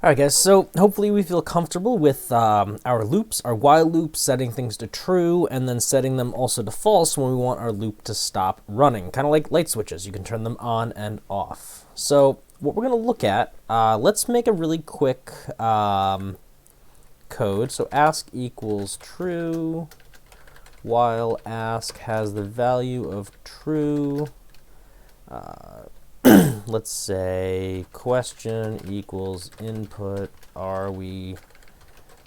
Alright guys, so hopefully we feel comfortable with our loops, our while loops, setting things to true, and then setting them also to false when we want our loop to stop running. Kind of like light switches, you can turn them on and off. So what we're going to look at, let's make a really quick code. So ask equals true, while ask has the value of true. Let's say question equals input. Are we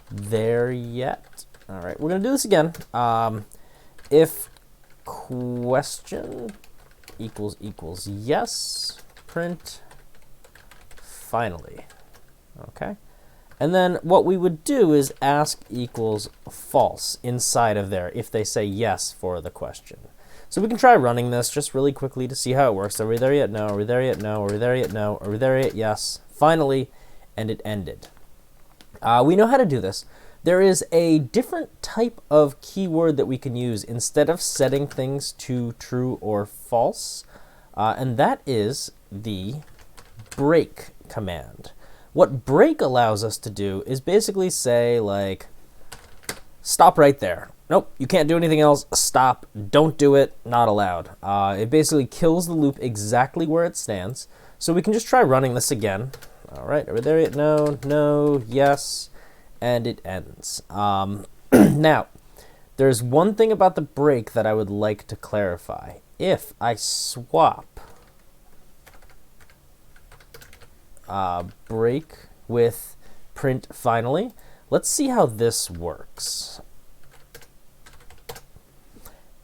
there yet? All right, we're going to do this again. If question equals yes, print finally. Okay. And then what we would do is ask equals false inside of there if they say yes for the question. So we can try running this just really quickly to see how it works. Are we there yet? No. Are we there yet? No. Are we there yet? No. Are we there yet? Yes. Finally, and it ended. We know how to do this. There is a different type of keyword that we can use instead of setting things to true or false, and that is the break command. What break allows us to do is basically say, like, stop right there. Nope, you can't do anything else. Stop. Don't do it. Not allowed. It basically kills the loop exactly where it stands. So we can just try running this again. All right, are we there yet? No, no, yes, and it ends. Now, there's one thing about the break that I would like to clarify. If I swap break with print finally, let's see how this works.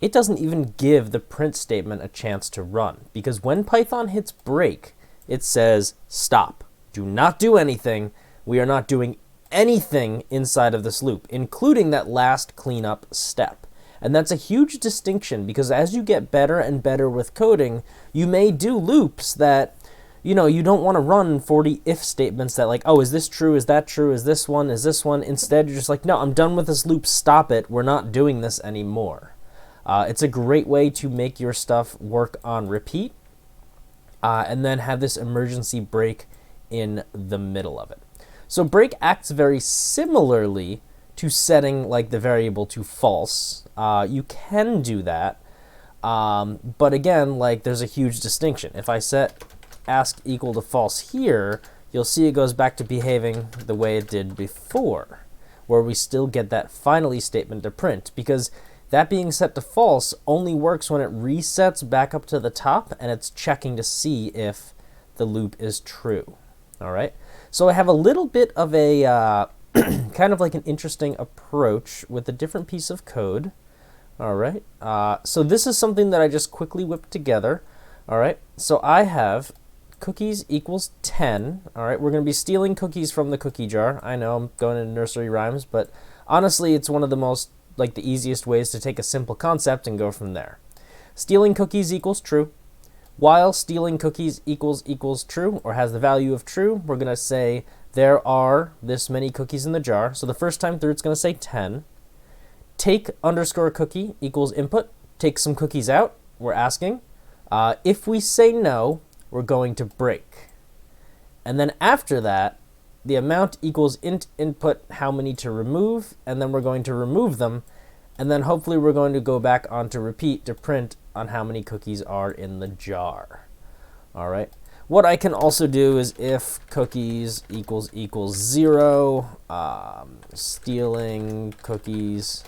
It doesn't even give the print statement a chance to run, because when Python hits break, it says stop. Do not do anything. We are not doing anything inside of this loop, including that last cleanup step. And that's a huge distinction, because as you get better and better with coding, you may do loops that, you know, you don't want to run 40 if statements that, like, oh, is this true? Is that true? Is this one? Is this one? Instead, you're just like, no, I'm done with this loop. Stop it. We're not doing this anymore. It's a great way to make your stuff work on repeat, and then have this emergency break in the middle of it. So break acts very similarly to setting like the variable to false. You can do that, but again, like, there's a huge distinction. If I set ask equal to false here, you'll see it goes back to behaving the way it did before, where we still get that finally statement to print, because that being set to false only works when it resets back up to the top and it's checking to see if the loop is true. All right. So I have a little bit of a kind of like an interesting approach with a different piece of code. All right. So this is something that I just quickly whipped together. All right. So I have cookies equals 10. All right. We're going to be stealing cookies from the cookie jar. I know I'm going into nursery rhymes, but honestly, it's one of the most, like, the easiest ways to take a simple concept and go from there. Stealing cookies equals true. While stealing cookies equals true, or has the value of true, we're going to say there are this many cookies in the jar. So the first time through, it's going to say 10. Take underscore cookie equals input. Take some cookies out, we're asking. If we say no, we're going to break. And then after that, the amount equals int input how many to remove, and then we're going to remove them, and then hopefully we're going to go back onto repeat to print on how many cookies are in the jar. All right. What I can also do is if cookies equals 0, stealing cookies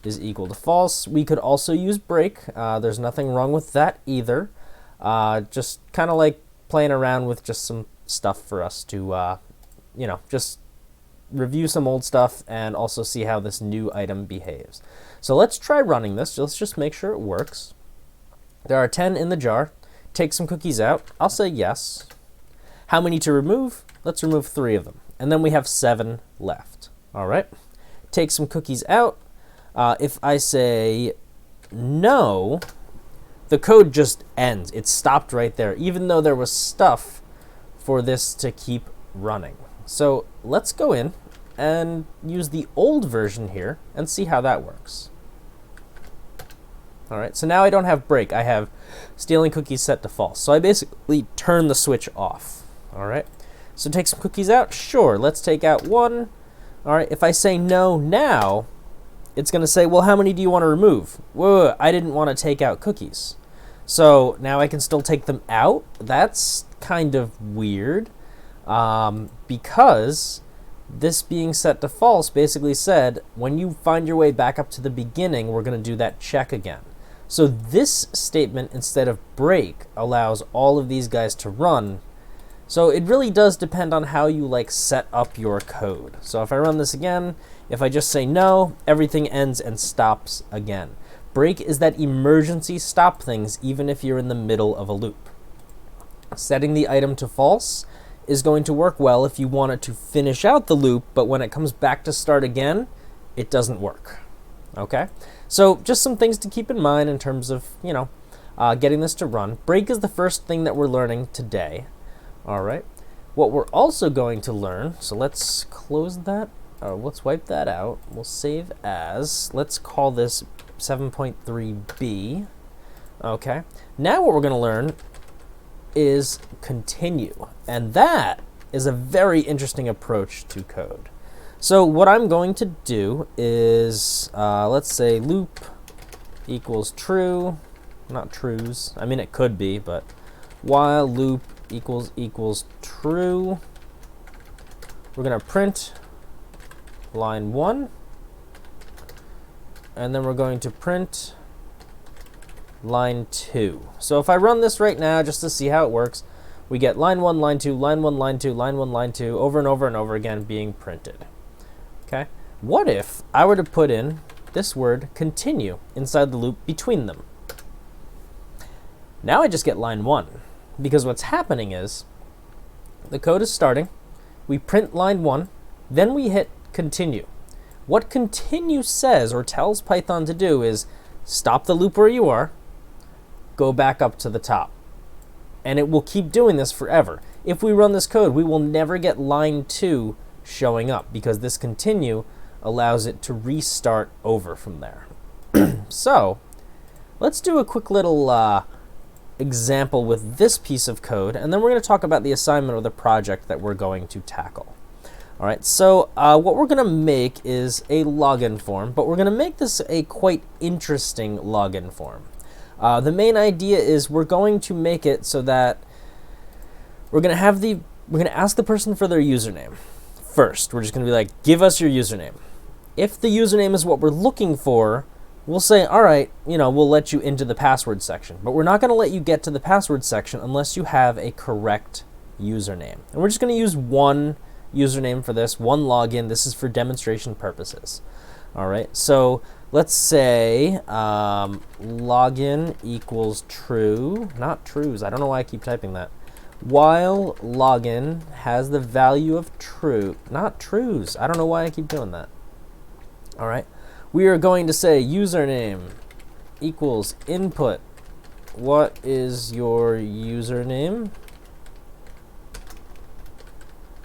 is equal to false. We could also use break. There's nothing wrong with that either. Just kind of like playing around with just some stuff for us to you know, just review some old stuff and also see how this new item behaves. So let's try running this. Let's just make sure it works. There are 10 in the jar. Take some cookies out. I'll say yes. How many to remove? Let's remove 3 of them. And then we have 7 left. All right. Take some cookies out. If I say no, the code just ends. It stopped right there, even though there was stuff for this to keep running. So let's go in and use the old version here and see how that works. All right, so now I don't have break. I have stealing cookies set to false. So I basically turn the switch off. All right. So take some cookies out? Sure, let's take out 1. All right, if I say no now, it's going to say, well, how many do you want to remove? Whoa, I didn't want to take out cookies. So now I can still take them out? That's kind of weird, because this being set to false basically said, when you find your way back up to the beginning, we're going to do that check again. So this statement, instead of break, allows all of these guys to run. So it really does depend on how you set up your code. So if I run this again, if I just say no, everything ends and stops again. Break is that emergency stop things even if you're in the middle of a loop. Setting the item to false is going to work well if you want it to finish out the loop, but when it comes back to start again, it doesn't work. Okay? So just some things to keep in mind in terms of, getting this to run. Break is the first thing that we're learning today. All right. What we're also going to learn, so let's close that, let's wipe that out. We'll save as, let's call this 7.3b. Okay. Now what we're going to learn is continue. And that is a very interesting approach to code. So what I'm going to do is, let's say loop equals true, not trues. I mean, it could be, but while loop equals true, we're going to print line 1, and then we're going to print line 2. So if I run this right now just to see how it works, we get line 1, line 2, line 1, line 2, line 1, line 2, over and over and over again being printed. Okay? What if I were to put in this word continue inside the loop between them? Now I just get line 1, because what's happening is the code is starting, we print line 1, then we hit continue. What continue says or tells Python to do is stop the loop where you are, go back up to the top. And it will keep doing this forever. If we run this code, we will never get line 2 showing up because this continue allows it to restart over from there. So let's do a quick little example with this piece of code, and then we're going to talk about the assignment or the project that we're going to tackle. All right, so what we're going to make is a login form, but we're going to make this a quite interesting login form. The main idea is we're going to make it so that we're going to ask the person for their username. First, we're just going to be like, give us your username. If the username is what we're looking for, we'll say, all right, we'll let you into the password section, but we're not going to let you get to the password section unless you have a correct username. And we're just going to use one username for this, one login. This is for demonstration purposes. All right, so let's say login equals true, not trues. I don't know why I keep typing that. While login has the value of true, not trues. I don't know why I keep doing that. All right, we are going to say username equals input. What is your username?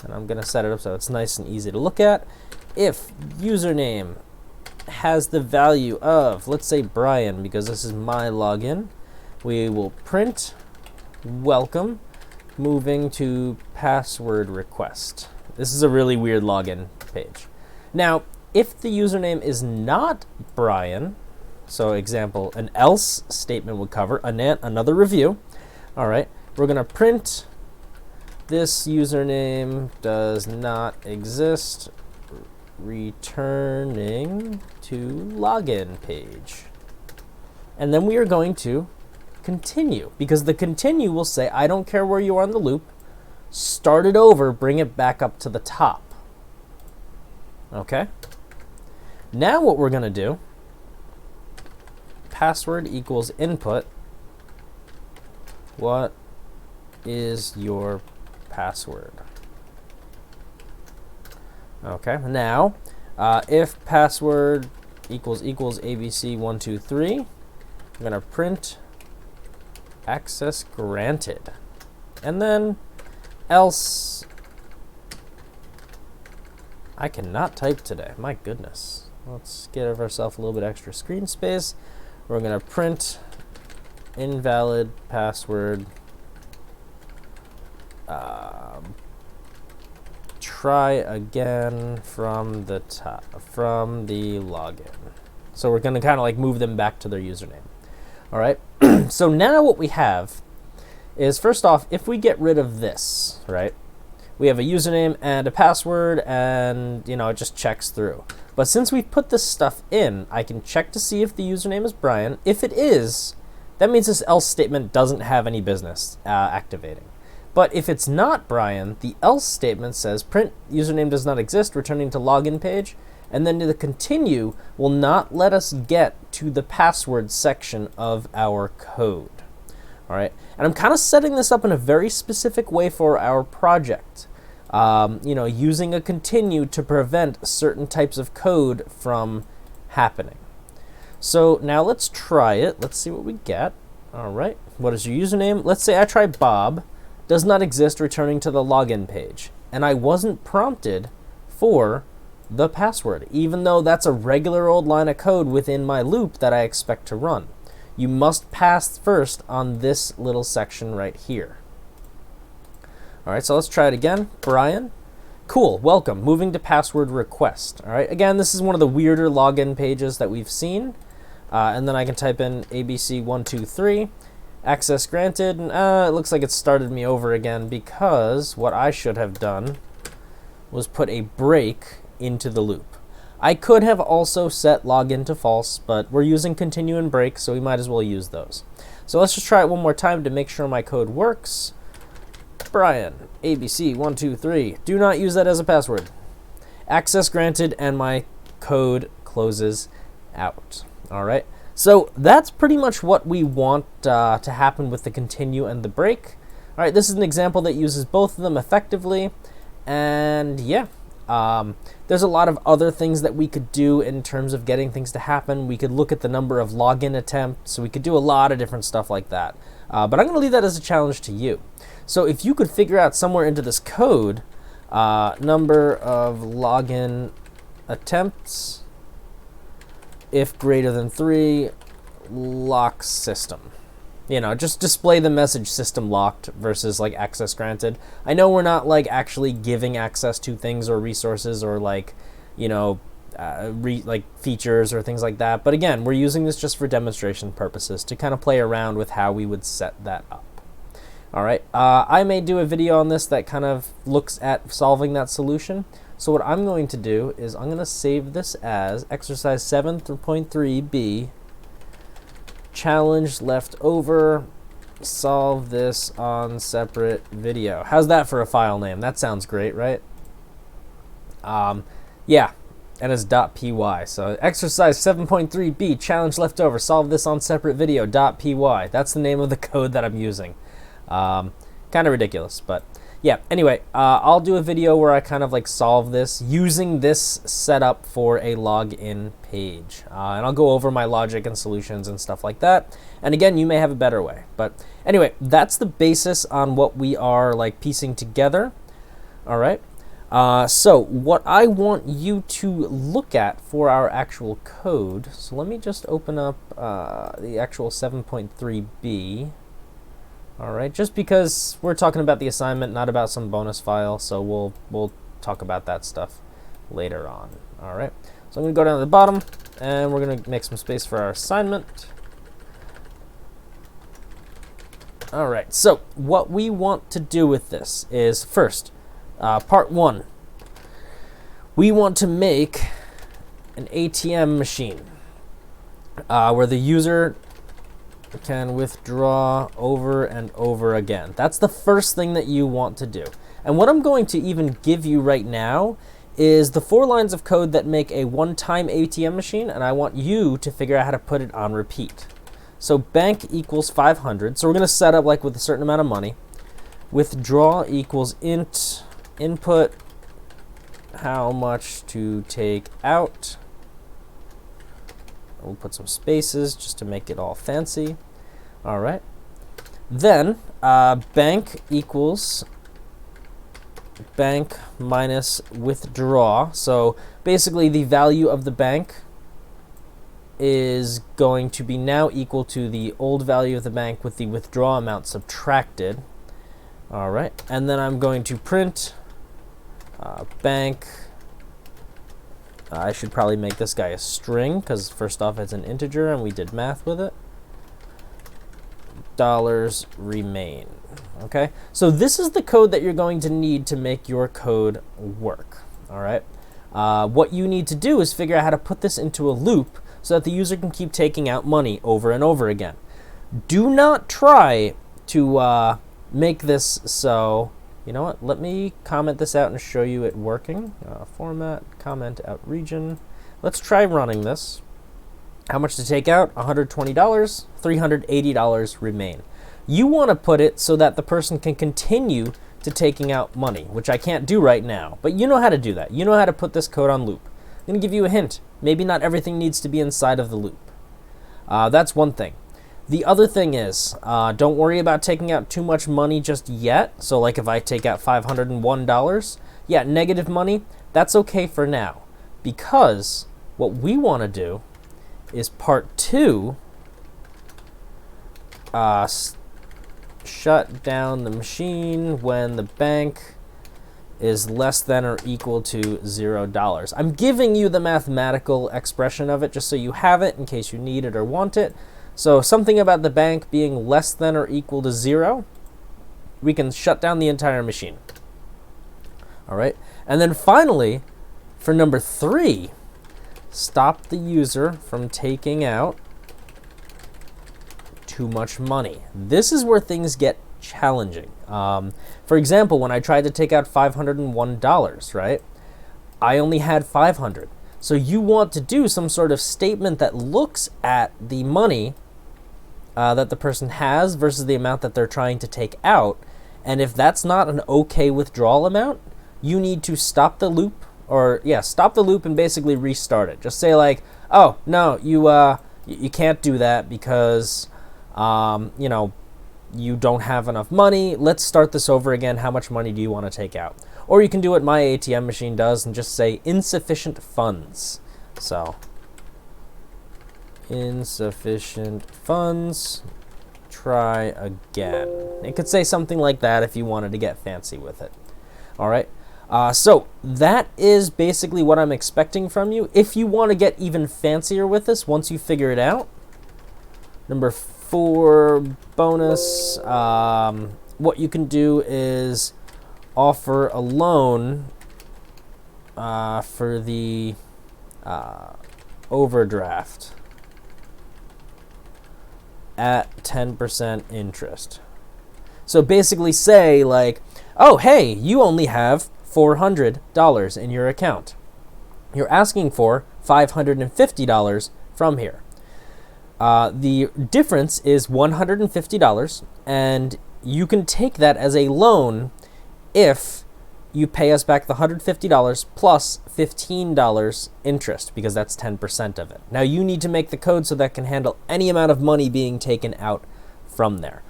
And I'm going to set it up so it's nice and easy to look at. If username has the value of, let's say Brian, because this is my login, we will print welcome, moving to password request. This is a really weird login page. Now, if the username is not Brian, so example, an else statement would cover another review. All right, we're going to print this username does not exist, returning to login page. And then we are going to continue, because the continue will say, I don't care where you are in the loop, start it over, bring it back up to the top. Okay? Now what we're going to do, password equals input. What is your password? Okay, now if password equals abc123, I'm going to print access granted, and then else. I cannot type today, my goodness. Let's give ourselves a little bit extra screen space. We're going to print invalid password try again from the top, from the login. So we're going to kind of like move them back to their username. All right. So now what we have is, first off, if we get rid of this, right, we have a username and a password, and you know, it just checks through. But since we've put this stuff in, I can check to see if the username is Brian. If it is, that means this else statement doesn't have any business activating. But if it's not Brian, the else statement says print username does not exist, returning to login page, and then the continue will not let us get to the password section of our code. All right, and I'm kind of setting this up in a very specific way for our project. You know, using a continue to prevent certain types of code from happening. So now let's try it. Let's see what we get. All right, what is your username? Let's say I try Bob. Does not exist, returning to the login page. And I wasn't prompted for the password, even though that's a regular old line of code within my loop that I expect to run. You must pass first on this little section right here. All right, so let's try it again. Brian. Cool, welcome. Moving to password request. All right, again, this is one of the weirder login pages that we've seen. And then I can type in ABC123. Access granted. It looks like it started me over again, because what I should have done was put a break into the loop. I could have also set login to false, but we're using continue and break, so we might as well use those. So let's just try it one more time to make sure my code works. Brian, ABC123. Do not use that as a password. Access granted, and my code closes out. All right. So that's pretty much what we want to happen with the continue and the break. All right. This is an example that uses both of them effectively. And yeah, there's a lot of other things that we could do in terms of getting things to happen. We could look at the number of login attempts. So we could do a lot of different stuff like that. But I'm going to leave that as a challenge to you. So if you could figure out somewhere into this code, number of login attempts, if greater than 3, lock system. You know, just display the message system locked versus like access granted. I know we're not like actually giving access to things or resources or like, you know, like features or things like that. But again, we're using this just for demonstration purposes to kind of play around with how we would set that up. All right, I may do a video on this that kind of looks at solving that solution. So what I'm going to do is I'm going to save this as exercise 7.3b, challenge left over, solve this on separate video. How's that for a file name? That sounds great, right? Yeah, and it's .py. So exercise 7.3b, challenge left over, solve this on separate video, .py. That's the name of the code that I'm using. Kind of ridiculous, but yeah. Anyway, I'll do a video where I kind of like solve this using this setup for a login page, and I'll go over my logic and solutions and stuff like that. And again, you may have a better way, but anyway, that's the basis on what we are like piecing together. All right. So what I want you to look at for our actual code. So let me just open up the actual 7.3b. All right, just because we're talking about the assignment, not about some bonus file, so we'll talk about that stuff later on. All right, so I'm gonna go down to the bottom, and we're gonna make some space for our assignment. All right, so what we want to do with this is first, part 1. We want to make an ATM machine where the user can withdraw over and over again. That's the first thing that you want to do. And what I'm going to even give you right now is the 4 lines of code that make a one-time ATM machine, and I want you to figure out how to put it on repeat. So bank equals 500. So we're going to set up like with a certain amount of money. Withdraw equals int input how much to take out. We'll put some spaces just to make it all fancy. All right. Then bank equals bank minus withdraw. So basically the value of the bank is going to be now equal to the old value of the bank with the withdraw amount subtracted. All right. And then I'm going to print bank. I should probably make this guy a string because first off it's an integer and we did math with it. Dollars remain. Okay, so this is the code that you're going to need to make your code work. All right, what you need to do is figure out how to put this into a loop so that the user can keep taking out money over and over again. Do not try to make this so, you know what, let me comment this out and show you it working. Format, comment out region. Let's try running this. How much to take out? $120, $380 remain. You want to put it so that the person can continue to taking out money, which I can't do right now, but you know how to do that. You know how to put this code on loop. I'm going to give you a hint. Maybe not everything needs to be inside of the loop. That's one thing. The other thing is, don't worry about taking out too much money just yet. So like if I take out $501, yeah, negative money, that's okay for now. Because what we want to do is part 2, shut down the machine when the bank is less than or equal to $0. I'm giving you the mathematical expression of it just so you have it in case you need it or want it. So something about the bank being less than or equal to 0, we can shut down the entire machine. All right, and then finally, for number 3, stop the user from taking out too much money. This is where things get challenging. For example, when I tried to take out $501, right, I only had 500. So you want to do some sort of statement that looks at the money that the person has versus the amount that they're trying to take out. And if that's not an okay withdrawal amount, you need to stop the loop, or stop the loop and basically restart it. Just say like, oh no, you can't do that because you know, you don't have enough money. Let's start this over again. How much money do you want to take out? Or you can do what my ATM machine does and just say insufficient funds. So insufficient funds, try again. It could say something like that if you wanted to get fancy with it. All right. So that is basically what I'm expecting from you. If you want to get even fancier with this, once you figure it out, number 4 bonus, what you can do is offer a loan for the overdraft at 10% interest. So basically say like, oh hey, you only have $400 in your account. You're asking for $550 from here. The difference is $150, and you can take that as a loan if you pay us back the $150 plus $15 interest, because that's 10% of it. Now you need to make the code so that can handle any amount of money being taken out from there.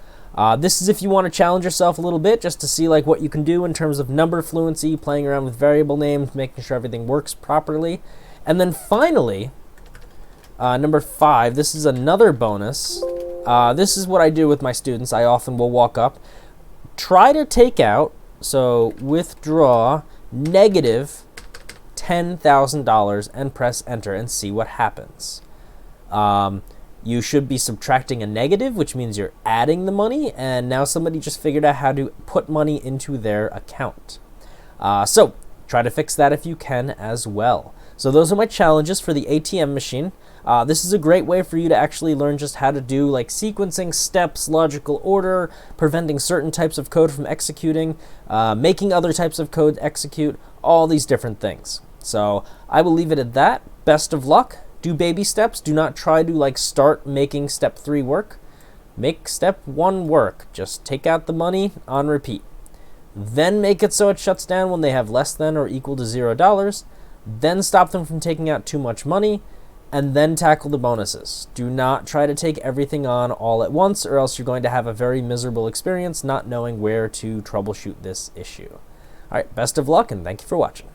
This is if you want to challenge yourself a little bit, just to see like what you can do in terms of number fluency, playing around with variable names, making sure everything works properly. And then finally, number 5, this is another bonus. This is what I do with my students. I often will walk up, try to take out, so withdraw negative $10,000 and press enter and see what happens. You should be subtracting a negative, which means you're adding the money, and now somebody just figured out how to put money into their account. So try to fix that if you can as well. So those are my challenges for the ATM machine. This is a great way for you to actually learn just how to do like sequencing steps, logical order, preventing certain types of code from executing, making other types of code execute, all these different things. So I will leave it at that. Best of luck. Do baby steps. Do not try to like start making step 3 work. Make step 1 work. Just take out the money on repeat. Then make it so it shuts down when they have less than or equal to $0. Then stop them from taking out too much money, and then tackle the bonuses. Do not try to take everything on all at once, or else you're going to have a very miserable experience not knowing where to troubleshoot this issue. All right, best of luck, and thank you for watching.